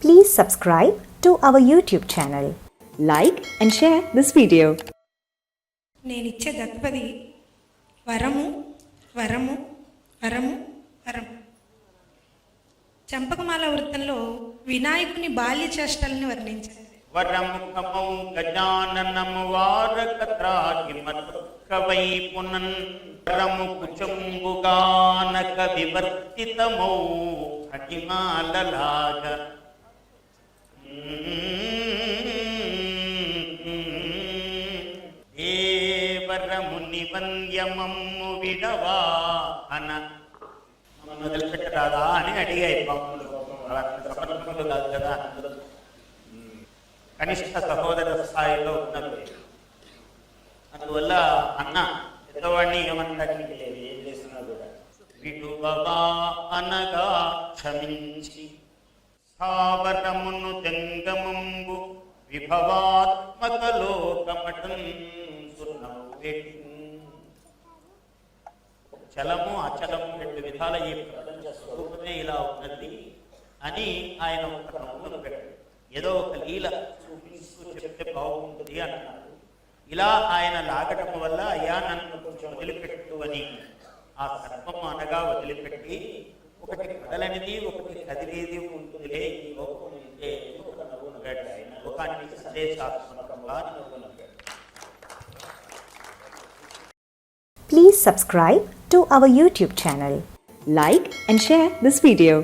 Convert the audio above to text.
Please subscribe to our YouTube channel. Like and share this video. నేనిచ్చే దత్పది వరము వరము వరము వరము. చంపకమాల వృత్తంలో వినాయకుని బాల్య చేష్టల్ని వర్ణించారు. వరముఖమౌ గజాననము వారకత్రాగిమత్కవై పునన్ వరము కుచంబుగానక వివర్తితమౌ కటిమాలలాగ దేవరముని వంద్యమమ్ము విడవా అన మొదలుపెట్టరాదా అని అడిగాయి పాపములు. సమర్థములు కాదు కదా, కనిష్ట సహోదర స్థాయిలో ఉన్నది. అందువల్ల అన్న పెద్దవాడిని ఏమనడానికి లేదు, ఏం చేసినా కూడా. విడువవా అనగా క్షమించి స్థావరమును జంగమంబు విభవాత్మక లోకమటం చలము అచలము రెండు విధాల ఈ ప్రపంచ స్వరూపమే ఇలా ఉన్నది అని ఆయన ఒక నవ్వును పెట్టాడు. ఏదో ఒక లీల చూపిస్తూ చెప్తే బాగుంటుంది అంటున్నారు. ఇలా ఆయన లాగటం వల్ల అయ్యా నన్ను కొంచెం వదిలిపెట్టు అని ఆ సర్పము అనగా వదిలిపెట్టి, ఒకటి కదలనిది ఒకటి కదిలేది ఉంటుందిలే ఈ లోకం ఉంటే ఒక నవ్వును పెట్టాడు. ఆయన లోకానికి సందేశాత్మకంగా నవ్వును పెట్టాడు. Please subscribe to our YouTube channel. Like and share this video.